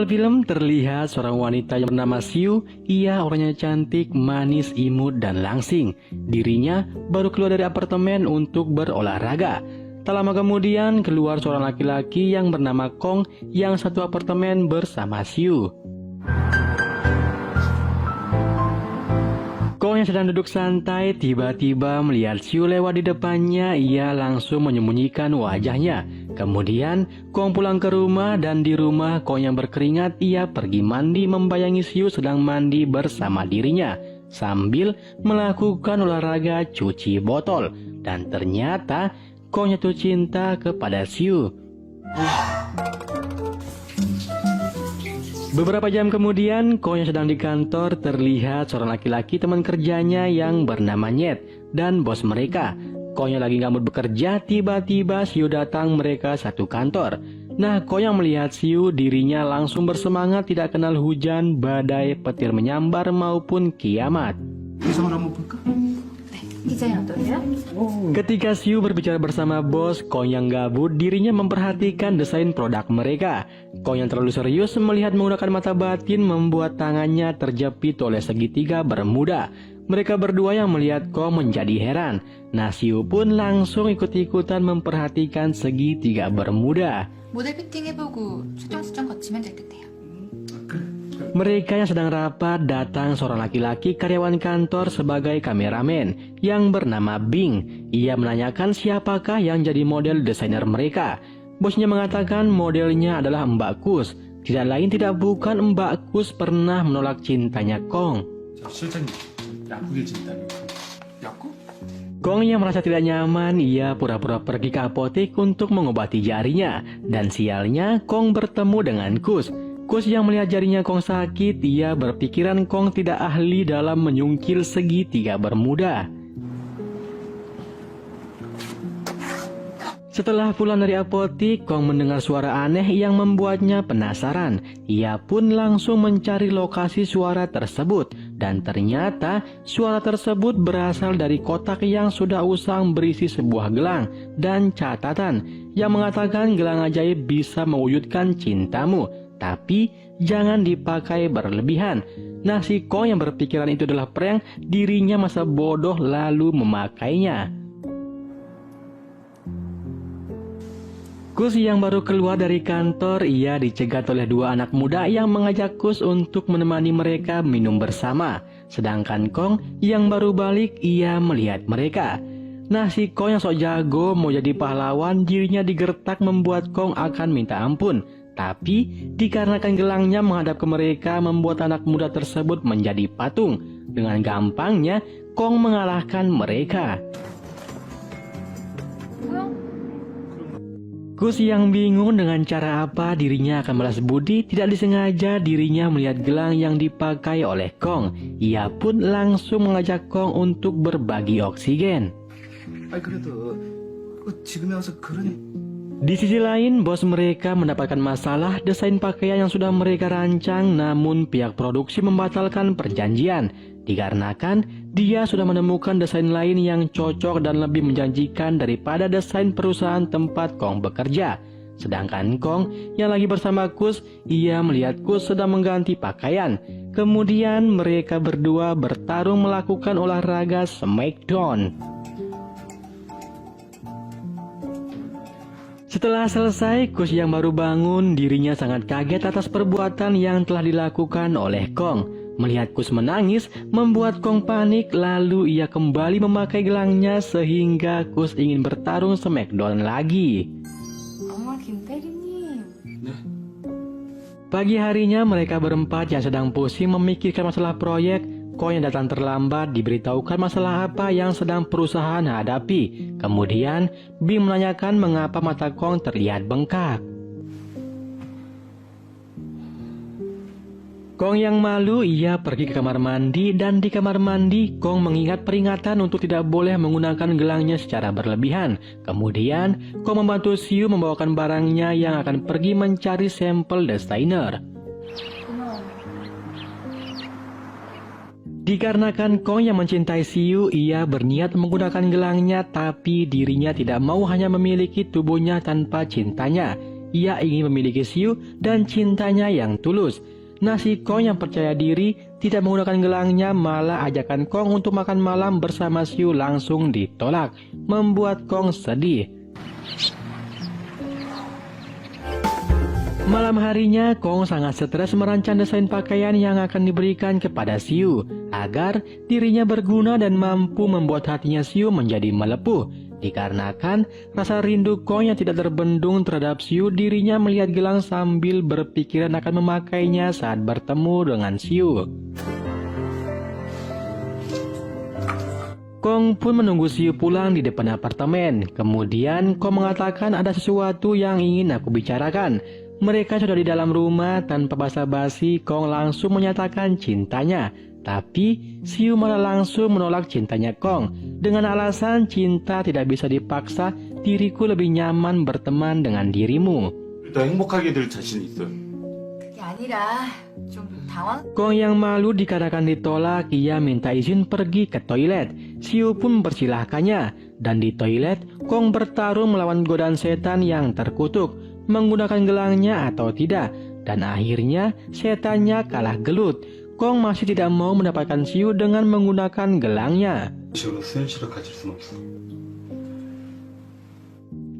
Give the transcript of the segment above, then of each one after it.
Film terlihat seorang wanita yang bernama Siu. Ia orangnya cantik, manis, imut, dan langsing. Dirinya baru keluar dari apartemen untuk berolahraga. Tak lama kemudian keluar seorang laki-laki yang bernama Kong yang satu apartemen bersama Siu. Kong yang sedang duduk santai tiba-tiba melihat Siu lewat di depannya. Ia langsung menyembunyikan wajahnya. Kemudian Kong pulang ke rumah dan di rumah Kong yang berkeringat ia pergi mandi membayangi Siu sedang mandi bersama dirinya sambil melakukan olahraga cuci botol. Dan ternyata Kong jatuh cinta kepada Siu. Beberapa jam kemudian, Kong yang sedang di kantor terlihat seorang laki-laki teman kerjanya yang bernama Nyet dan bos mereka. Kong yang lagi nggak mood bekerja, tiba-tiba Siu datang mereka satu kantor. Nah, Kong yang melihat Siu, dirinya langsung bersemangat tidak kenal hujan, badai, petir menyambar maupun kiamat. Ketika Siu berbicara bersama bos, Kong yang gabut dirinya memperhatikan desain produk mereka. Kong yang terlalu serius melihat menggunakan mata batin membuat tangannya terjepit oleh segitiga bermuda. Mereka berdua yang melihat Kong menjadi heran. Nah, Siu pun langsung ikut-ikutan memperhatikan segitiga bermuda. 모델 피팅 해보고 수정 거치면 되겠네요. Mereka yang sedang rapat datang seorang laki-laki karyawan kantor sebagai kameramen yang bernama Bing. Ia menanyakan siapakah yang jadi model desainer mereka. Bosnya mengatakan modelnya adalah Mbak Kus. Tidak lain tidak bukan Mbak Kus pernah menolak cintanya Kong. Kong yang merasa tidak nyaman, ia pura-pura pergi ke apotek untuk mengobati jarinya. Dan sialnya Kong bertemu dengan Kus. Kus yang melihat jarinya Kong sakit, ia berpikiran Kong tidak ahli dalam menyungkil segitiga bermuda. Setelah pulang dari apotik, Kong mendengar suara aneh yang membuatnya penasaran. Ia pun langsung mencari lokasi suara tersebut. Dan ternyata suara tersebut berasal dari kotak yang sudah usang berisi sebuah gelang dan catatan yang mengatakan gelang ajaib bisa mewujudkan cintamu. Tapi jangan dipakai berlebihan. Nah, si Kong yang berpikiran itu adalah prank, dirinya masa bodoh lalu memakainya. Kus yang baru keluar dari kantor, ia dicegat oleh dua anak muda yang mengajak Kus untuk menemani mereka minum bersama. Sedangkan Kong yang baru balik, ia melihat mereka. Nah, si Kong yang sok jago mau jadi pahlawan, dirinya digertak membuat Kong akan minta ampun. Tapi dikarenakan gelangnya menghadap ke mereka membuat anak muda tersebut menjadi patung. Dengan gampangnya Kong mengalahkan mereka. Kus yang bingung dengan cara apa dirinya akan balas budi, tidak disengaja dirinya melihat gelang yang dipakai oleh Kong. Ia pun langsung mengajak Kong untuk berbagi oksigen. Di sisi lain, bos mereka mendapatkan masalah desain pakaian yang sudah mereka rancang, namun pihak produksi membatalkan perjanjian. Dikarenakan dia sudah menemukan desain lain yang cocok dan lebih menjanjikan daripada desain perusahaan tempat Kong bekerja. Sedangkan Kong yang lagi bersama Kus, ia melihat Kus sedang mengganti pakaian. Kemudian mereka berdua bertarung melakukan olahraga smackdown. Setelah selesai, Kus yang baru bangun, dirinya sangat kaget atas perbuatan yang telah dilakukan oleh Kong. Melihat Kus menangis, membuat Kong panik, lalu ia kembali memakai gelangnya sehingga Kus ingin bertarung smackdown lagi. Pagi harinya mereka berempat yang sedang pusing memikirkan masalah proyek. Kong yang datang terlambat diberitahukan masalah apa yang sedang perusahaan hadapi. Kemudian Bing menanyakan mengapa mata Kong terlihat bengkak. Kong yang malu, ia pergi ke kamar mandi dan di kamar mandi Kong mengingat peringatan untuk tidak boleh menggunakan gelangnya secara berlebihan. Kemudian Kong membantu Siu membawakan barangnya yang akan pergi mencari sampel desainer. Dikarenakan Kong yang mencintai Siu, ia berniat menggunakan gelangnya, tapi dirinya tidak mau hanya memiliki tubuhnya tanpa cintanya. Ia ingin memiliki Siu dan cintanya yang tulus. Nah, si Kong yang percaya diri tidak menggunakan gelangnya, malah ajakan Kong untuk makan malam bersama Siu langsung ditolak, membuat Kong sedih. Malam harinya, Kong sangat stres merancang desain pakaian yang akan diberikan kepada Siu agar dirinya berguna dan mampu membuat hatinya Siu menjadi melepuh. Dikarenakan rasa rindu Kong yang tidak terbendung terhadap Siu, dirinya melihat gelang sambil berpikiran akan memakainya saat bertemu dengan Siu. Kong pun menunggu Siu pulang di depan apartemen. Kemudian Kong mengatakan ada sesuatu yang ingin aku bicarakan. Mereka sudah di dalam rumah, tanpa basa-basi Kong langsung menyatakan cintanya. Tapi Siu malah langsung menolak cintanya Kong dengan alasan cinta tidak bisa dipaksa, diriku lebih nyaman berteman dengan dirimu. 더 행복하게 될 자신이 있어요. 그게 아니라 좀 당황. Kong yang malu dikarenakan ditolak, ia minta izin pergi ke toilet. Siu pun mempersilahkannya, dan di toilet Kong bertarung melawan godaan setan yang terkutuk, menggunakan gelangnya atau tidak, dan akhirnya setannya kalah gelut. Kong masih tidak mau mendapatkan Siu dengan menggunakan gelangnya. 지금은 수현 씨를 가질 순 없어.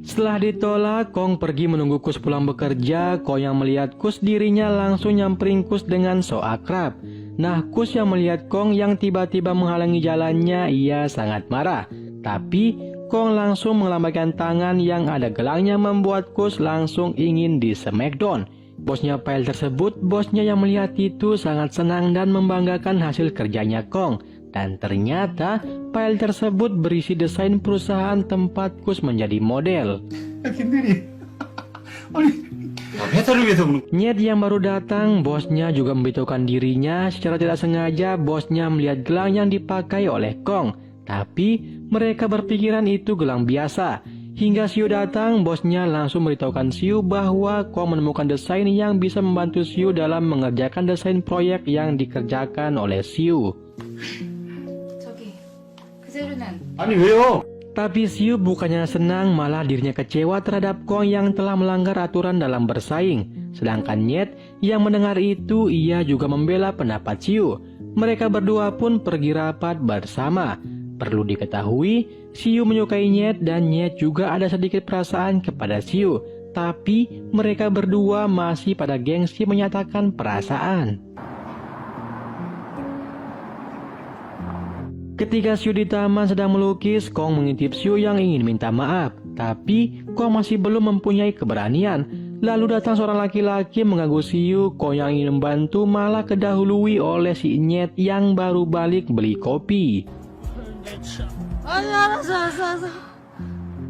Setelah ditolak, Kong pergi menunggu Kus pulang bekerja. Kong yang melihat Kus, dirinya langsung nyamperin Kus dengan so akrab. Nah, Kus yang melihat Kong yang tiba-tiba menghalangi jalannya, ia sangat marah. Tapi Kong langsung melambaikan tangan yang ada gelangnya, membuat Kus langsung ingin di smackdown. Bosnya file tersebut, bosnya yang melihat itu sangat senang dan membanggakan hasil kerjanya Kong. Dan ternyata file tersebut berisi desain perusahaan tempat Kus menjadi model. 김대리, 아니, 회사를 위해서 그런. Nyet yang baru datang, bosnya juga memberitahukan dirinya. Secara tidak sengaja, bosnya melihat gelang yang dipakai oleh Kong. Tapi mereka berpikiran itu gelang biasa. Hingga Siu datang, bosnya langsung memberitahukan Siu bahwa Kong menemukan desain yang bisa membantu Siu dalam mengerjakan desain proyek yang dikerjakan oleh Siu. 저기 그 재료는 아니 왜요? Tapi Siu bukannya senang, malah dirinya kecewa terhadap Kong yang telah melanggar aturan dalam bersaing. Sedangkan Nyet yang mendengar itu, ia juga membela pendapat Siu. Mereka berdua pun pergi rapat bersama. Perlu diketahui, Siu menyukai Nyet dan Nyet juga ada sedikit perasaan kepada Siu. Tapi mereka berdua masih pada gengsi menyatakan perasaan. Ketika Siu di taman sedang melukis, Kong mengintip Siu yang ingin minta maaf. Tapi Kong masih belum mempunyai keberanian. Lalu datang seorang laki-laki mengganggu Siu. Kong yang ingin membantu malah kedahului oleh si Nyet yang baru balik beli kopi.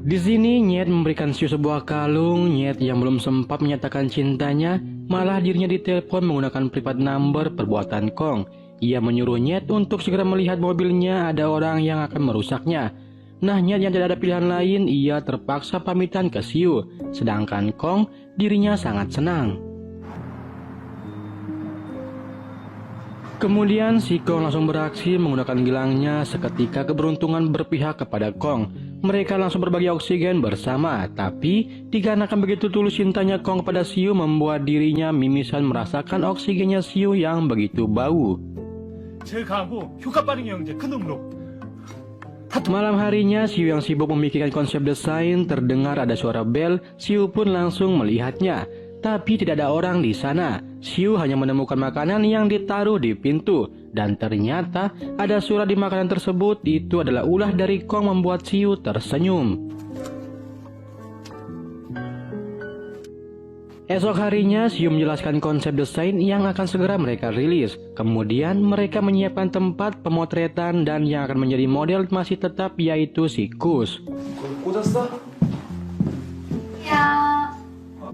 Di sini Nyet memberikan Siu sebuah kalung. Nyet yang belum sempat menyatakan cintanya, malah dirinya ditelepon menggunakan private number perbuatan Kong. Ia menyuruh Nyet untuk segera melihat mobilnya, ada orang yang akan merusaknya. Nah, Nyet yang tidak ada pilihan lain, ia terpaksa pamitan ke Siu. Sedangkan Kong, dirinya sangat senang. Kemudian si Kong langsung beraksi menggunakan gelangnya. Seketika keberuntungan berpihak kepada Kong. Mereka langsung berbagi oksigen bersama. Tapi dikarenakan begitu tulus cintanya Kong kepada Siu, membuat dirinya mimisan merasakan oksigennya Siu yang begitu bau. 제일 강하고 효과 빠른 영재 큰 놈으로. Malam harinya, Siu yang sibuk memikirkan konsep desain, terdengar ada suara bel. Siu pun langsung melihatnya. Tapi tidak ada orang di sana. Siu hanya menemukan makanan yang ditaruh di pintu. Dan ternyata ada surat di makanan tersebut. Itu adalah ulah dari Kong, membuat Siu tersenyum. Esok harinya, Siu menjelaskan konsep desain yang akan segera mereka rilis. Kemudian mereka menyiapkan tempat pemotretan dan yang akan menjadi model masih tetap yaitu si Kus. 꽂았어? 야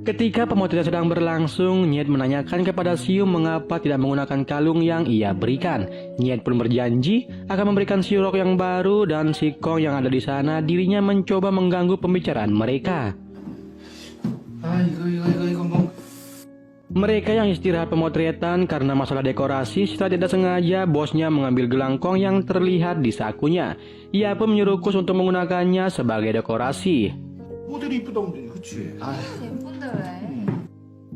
Ketika pemotretan sedang berlangsung, Nyet menanyakan kepada Siu mengapa tidak menggunakan kalung yang ia berikan. Nyet pun berjanji akan memberikan Siu rok yang baru, dan si Kong yang ada di sana dirinya mencoba mengganggu pembicaraan mereka. 이거 뭐. Mereka yang istirahat pemotretan karena masalah dekorasi, setelah tidak sengaja bosnya mengambil gelang Kong yang terlihat di sakunya. Ia pun menyuruh Kus untuk menggunakannya sebagai dekorasi. 모델이 이쁘다고 그러냐. 그치. 아, 예쁜데 왜?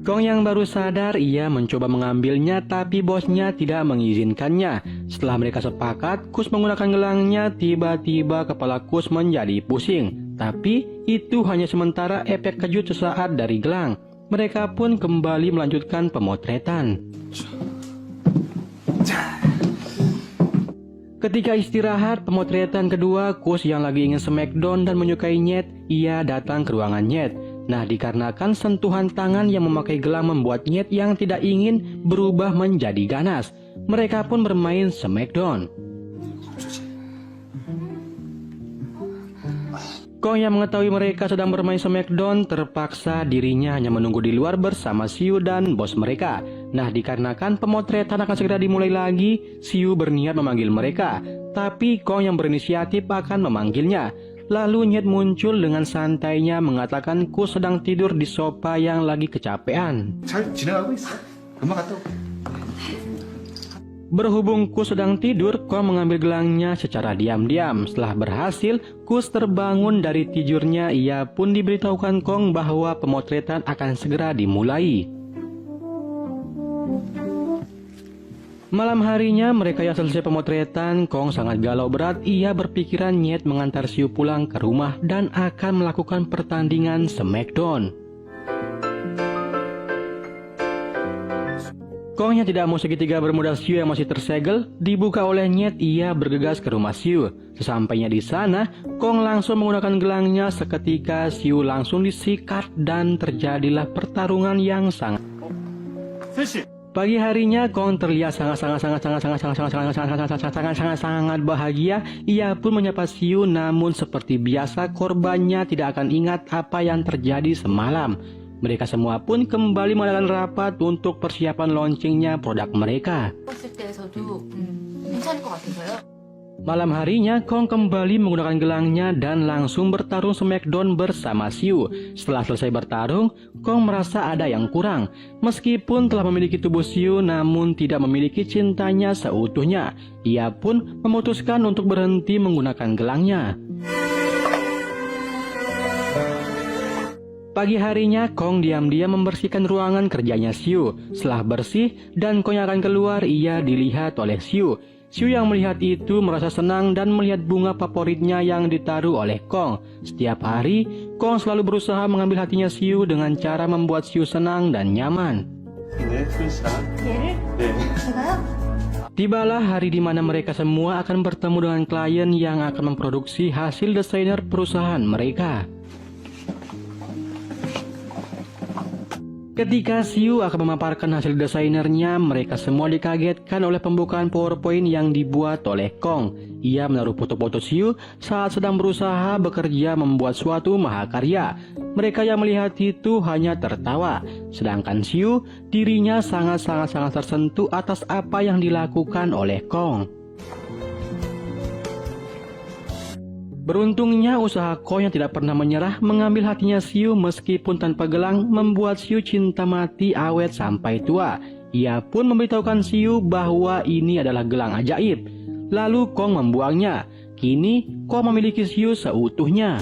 Kong yang baru sadar, ia mencoba mengambilnya tapi bosnya tidak mengizinkannya. Setelah mereka sepakat, Kus menggunakan gelangnya, tiba-tiba kepala Kus menjadi pusing. Tapi itu hanya sementara efek kejut sesaat dari gelang. Mereka pun kembali melanjutkan pemotretan. Ketika istirahat pemotretan kedua, Kus yang lagi ingin smackdown dan menyukai Nyet, ia datang ke ruangan Nyet. Nah, dikarenakan sentuhan tangan yang memakai gelang membuat Nyet yang tidak ingin berubah menjadi ganas. Mereka pun bermain smackdown. Kong yang mengetahui mereka sedang bermain smackdown terpaksa dirinya hanya menunggu di luar bersama Siu dan bos mereka. Nah, dikarenakan pemotretan akan segera dimulai lagi, Siu berniat memanggil mereka. Tapi Kong yang berinisiatif akan memanggilnya. Lalu Nyet muncul dengan santainya mengatakan Kus sedang tidur di sofa yang lagi kecapean. 잘 지내가고 있어. 금방 갔다 올게. Berhubung Kus sedang tidur, Kong mengambil gelangnya secara diam-diam. Setelah berhasil, Kus terbangun dari tidurnya. Ia pun diberitahukan Kong bahwa pemotretan akan segera dimulai. Malam harinya mereka yang selesai pemotretan, Kong sangat galau berat. Ia berpikiran Nyet mengantar Siu pulang ke rumah dan akan melakukan pertandingan smackdown. Kong yang tidak mau segitiga bermodal Siu yang masih tersegel dibuka oleh Nyet. Ia bergegas ke rumah Siu. Sesampainya di sana, Kong langsung menggunakan gelangnya. Seketika Siu langsung disikat dan terjadilah pertarungan yang sangat. 셋이. Pagi harinya Kong terlihat sangat bahagia. Ia pun menyapa Siu, namun seperti biasa korbannya tidak akan ingat apa yang terjadi semalam. Mereka semua pun kembali mengadakan rapat untuk persiapan launchingnya produk mereka. 봤을 때에서도 괜찮을 것 같아서요. Malam harinya, Kong kembali menggunakan gelangnya dan langsung bertarung smackdown bersama Siu. Setelah selesai bertarung, Kong merasa ada yang kurang. Meskipun telah memiliki tubuh Siu, namun tidak memiliki cintanya seutuhnya. Ia pun memutuskan untuk berhenti menggunakan gelangnya. Pagi harinya, Kong diam-diam membersihkan ruangan kerjanya Siu. Setelah bersih dan Kong yang akan keluar, ia dilihat oleh Siu. Siu yang melihat itu merasa senang dan melihat bunga favoritnya yang ditaruh oleh Kong. Setiap hari, Kong selalu berusaha mengambil hatinya Siu dengan cara membuat Siu senang dan nyaman. 네, 셋이다. 얘를 네. 제가요? Tibalah hari di mana mereka semua akan bertemu dengan klien yang akan memproduksi hasil desainer perusahaan mereka. Ketika Siu akan memaparkan hasil desainernya, mereka semua dikagetkan oleh pembukaan PowerPoint yang dibuat oleh Kong. Ia menaruh foto-foto Siu saat sedang berusaha bekerja membuat suatu mahakarya. Mereka yang melihat itu hanya tertawa. Sedangkan Siu, dirinya sangat tersentuh atas apa yang dilakukan oleh Kong. Beruntungnya usaha Kong yang tidak pernah menyerah mengambil hatinya Siu meskipun tanpa gelang membuat Siu cinta mati awet sampai tua. Ia pun memberitahukan Siu bahwa ini adalah gelang ajaib. Lalu Kong membuangnya. Kini Kong memiliki Siu seutuhnya.